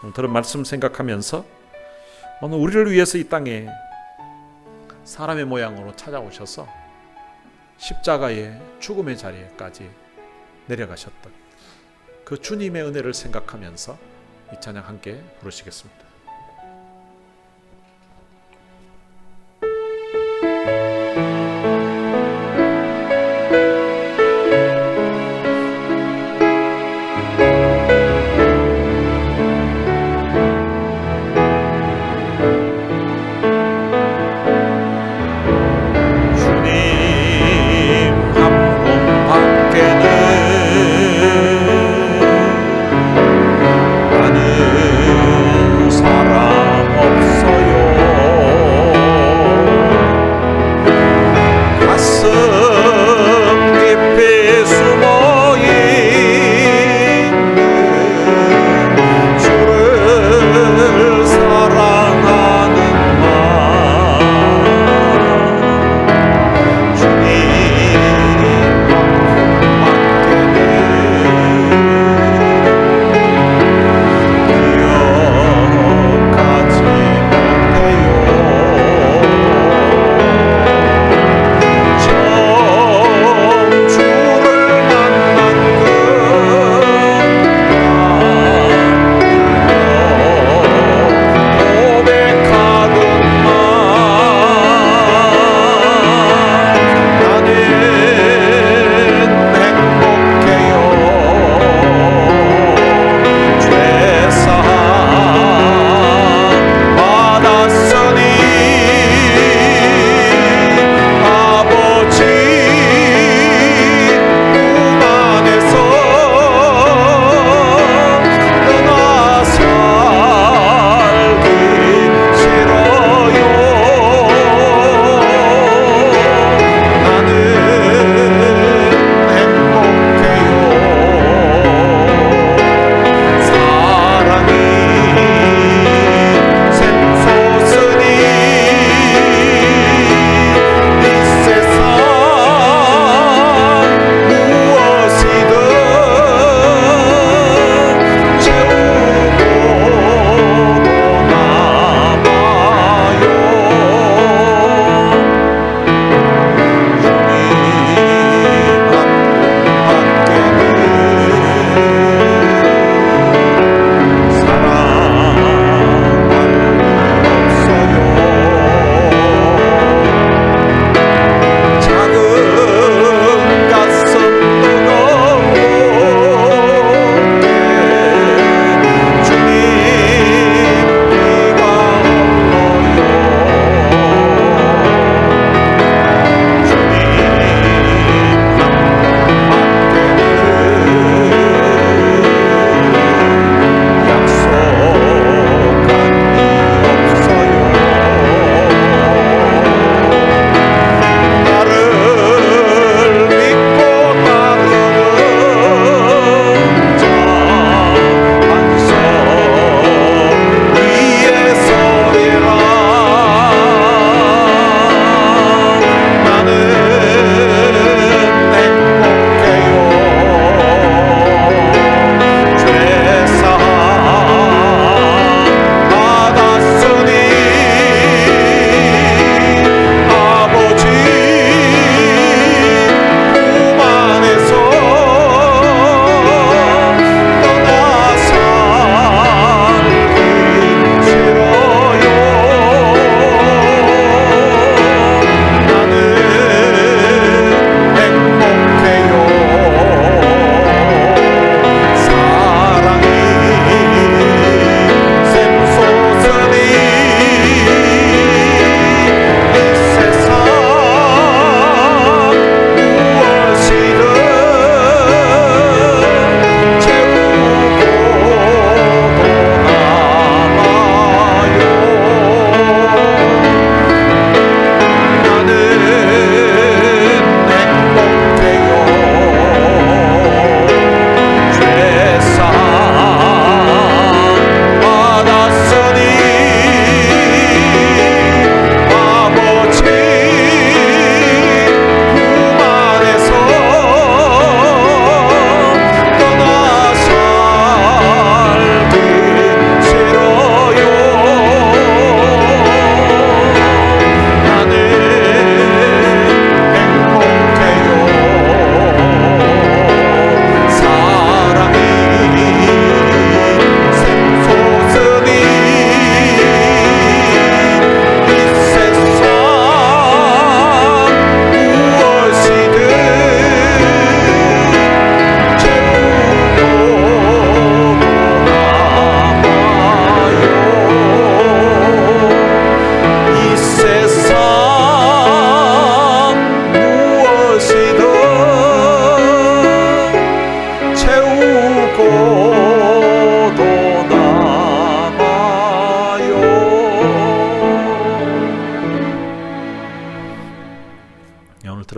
오늘 들은 말씀 생각하면서 오늘 우리를 위해서 이 땅에 사람의 모양으로 찾아오셔서 십자가의 죽음의 자리에까지 내려가셨던 그 주님의 은혜를 생각하면서 이 찬양 함께 부르시겠습니다.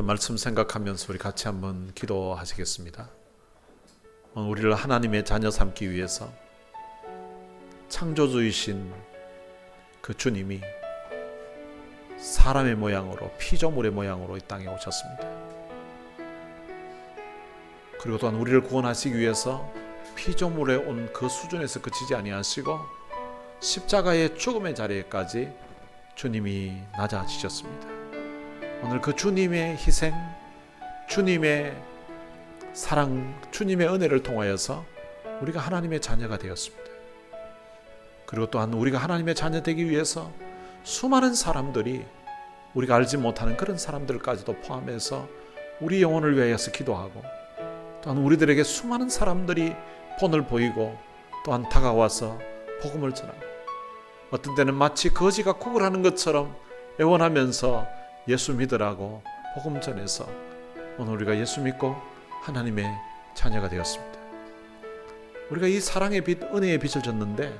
말씀 생각하면서 우리 같이 한번 기도하시겠습니다. 우리를 하나님의 자녀 삼기 위해서 창조주이신 그 주님이 사람의 모양으로, 피조물의 모양으로 이 땅에 오셨습니다. 그리고 또한 우리를 구원하시기 위해서 피조물에 온 그 수준에서 그치지 아니하시고 십자가의 죽음의 자리에까지 주님이 낮아지셨습니다. 오늘 그 주님의 희생, 주님의 사랑, 주님의 은혜를 통하여서 우리가 하나님의 자녀가 되었습니다. 그리고 또한 우리가 하나님의 자녀 되기 위해서 수많은 사람들이, 우리가 알지 못하는 그런 사람들까지도 포함해서 우리 영혼을 위하여서 기도하고, 또한 우리들에게 수많은 사람들이 본을 보이고 또한 다가와서 복음을 전하고, 어떤 때는 마치 거지가 구걸하는 것처럼 애원하면서 예수 믿으라고 복음 전해서 오늘 우리가 예수 믿고 하나님의 자녀가 되었습니다. 우리가 이 사랑의 빛, 은혜의 빛을 졌는데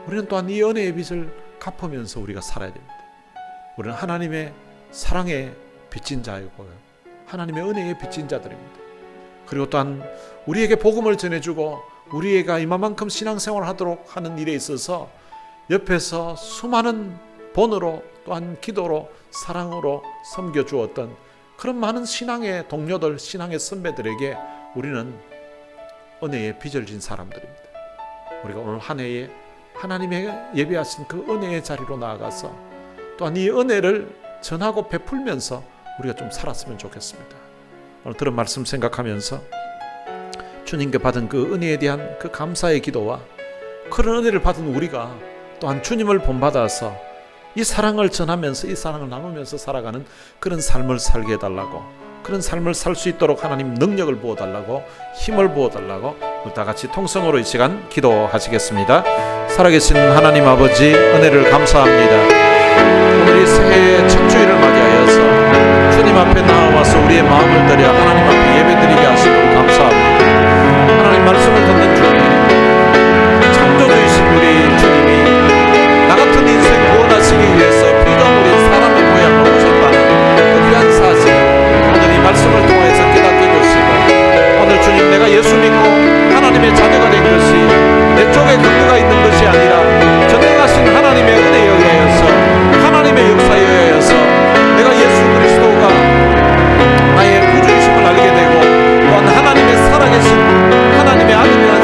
우리는 또한 이 은혜의 빛을 갚으면서 우리가 살아야 됩니다. 우리는 하나님의 사랑의 빚진 자이고 하나님의 은혜의 빚진 자들입니다. 그리고 또한 우리에게 복음을 전해주고 우리가 이만큼 신앙생활을 하도록 하는 일에 있어서 옆에서 수많은 본으로 또한 기도로 사랑으로 섬겨주었던 그런 많은 신앙의 동료들, 신앙의 선배들에게 우리는 은혜의 빚을 진 사람들입니다. 우리가 오늘 한 해에 하나님의 예비하신 그 은혜의 자리로 나아가서 또한 이 은혜를 전하고 베풀면서 우리가 좀 살았으면 좋겠습니다. 오늘 들은 말씀 생각하면서 주님께 받은 그 은혜에 대한 그 감사의 기도와 그런 은혜를 받은 우리가 또한 주님을 본받아서 이 사랑을 전하면서 이 사랑을 나누면서 살아가는 그런 삶을 살게 해달라고, 그런 삶을 살 수 있도록 하나님 능력을 부어달라고, 힘을 부어달라고 우리 다 같이 통성으로 이 시간 기도하시겠습니다. 살아계신 하나님 아버지, 은혜를 감사합니다. 오늘 이 새해의 첫 주일을 맞이하여서 주님 앞에 나와서 우리의 마음을 들여 하나님 앞에 예배드리게 하시고 감사합니다. 하나님 말씀을 듣는 주님, 창조주이신 우리 주님이 나 같은 인생 구원하시기 위해서 피조물인 사람의 모양으로 오셨다는 그 귀한 사실, 오늘 이 말씀을 통해서 깨닫게 해주시고, 오늘 주님, 내가 예수 믿고 하나님의 자녀가 된 것이 내 쪽에 근거가 있는 것이 아니라 전능하신 하나님의 은혜에 의하여서, 하나님의 역사에 의하여서 내가 예수 그리스도가 나의 구주이심을 알게 되고, 또한 하나님의 살아계신 하나님의 아들이라는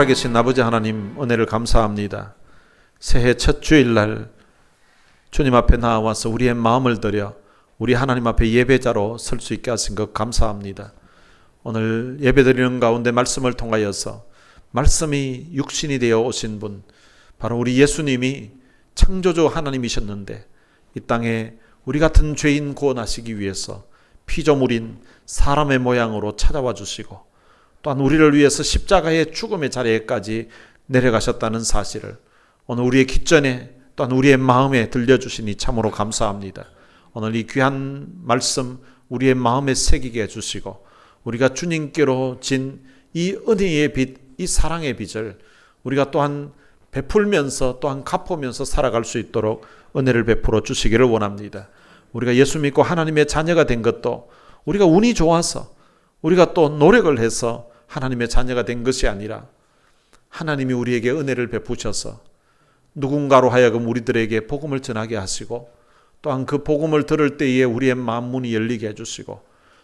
살아계신 아버지 하나님, 은혜를 감사합니다. 새해 첫 주일날 주님 앞에 나와서 우리의 마음을 들여 우리 하나님 앞에 예배자로 설 수 있게 하신 것 감사합니다. 오늘 예배드리는 가운데 말씀을 통하여서 말씀이 육신이 되어 오신 분, 바로 우리 예수님이 창조주 하나님이셨는데 이 땅에 우리 같은 죄인 구원하시기 위해서 피조물인 사람의 모양으로 찾아와 주시고 또한 우리를 위해서 십자가의 죽음의 자리에까지 내려가셨다는 사실을 오늘 우리의 기전에 또한 우리의 마음에 들려주시니 참으로 감사합니다. 오늘 이 귀한 말씀 우리의 마음에 새기게 해주시고 우리가 주님께로 진 이 은혜의 빛, 이 사랑의 빛을 우리가 또한 베풀면서 또한 갚으면서 살아갈 수 있도록 은혜를 베풀어 주시기를 원합니다. 우리가 예수 믿고 하나님의 자녀가 된 것도 우리가 운이 좋아서 우리가 또 노력을 해서 하나님의 자녀가 된 것이 아니라 하나님이 우리에게 은혜를 베푸셔서 누군가로 하여금 우리들에게 복음을 전하게 하시고 또한 그 복음을 들을 때에 우리의 마음문이 열리게 해주시고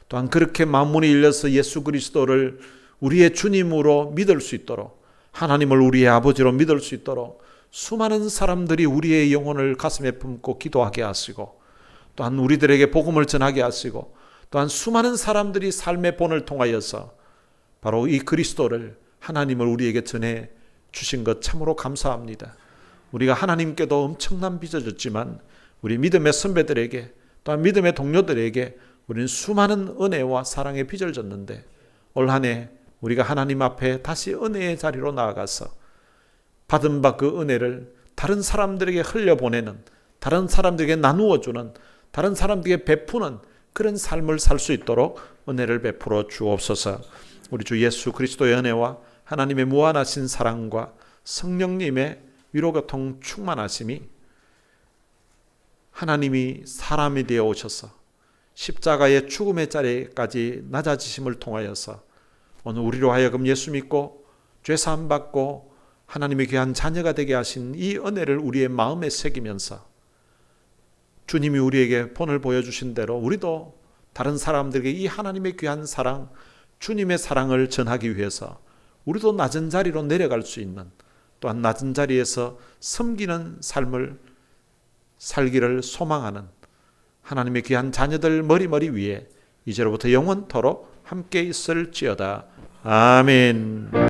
또한 그렇게 마음문이 열려서 예수 그리스도를 우리의 주님으로 믿을 수 있도록 하나님을 우리의 아버지로 믿을 수 있도록 수많은 사람들이 우리의 영혼을 가슴에 품고 기도하게 하시고 또한 우리들에게 복음을 전하게 하시고 또한 수많은 사람들이 삶의 본을 통하여서 바로 이 그리스도를 하나님을 우리에게 전해 주신 것 참으로 감사합니다. 우리가 하나님께도 엄청난 빚을 졌지만 우리 믿음의 선배들에게 또한 믿음의 동료들에게 우리는 수많은 은혜와 사랑의 빚을 졌는데 올 한 해 우리가 하나님 앞에 다시 은혜의 자리로 나아가서 받은 바 그 은혜를 다른 사람들에게 흘려보내는, 다른 사람들에게 나누어주는, 다른 사람들에게 베푸는 그런 삶을 살 수 있도록 은혜를 베풀어 주옵소서. 우리 주 예수 그리스도의 은혜와 하나님의 무한하신 사랑과 성령님의 위로교통 충만하심이 하나님이 사람이 되어 오셔서 십자가의 죽음의 자리까지 낮아지심을 통하여서 오늘 우리로 하여금 예수 믿고 죄사함 받고 하나님의 귀한 자녀가 되게 하신 이 은혜를 우리의 마음에 새기면서 주님이 우리에게 본을 보여주신 대로 우리도 다른 사람들에게 이 하나님의 귀한 사랑, 주님의 사랑을 전하기 위해서 우리도 낮은 자리로 내려갈 수 있는, 또한 낮은 자리에서 섬기는 삶을 살기를 소망하는 하나님의 귀한 자녀들 머리 위에 이제로부터 영원토록 함께 있을지어다. 아멘.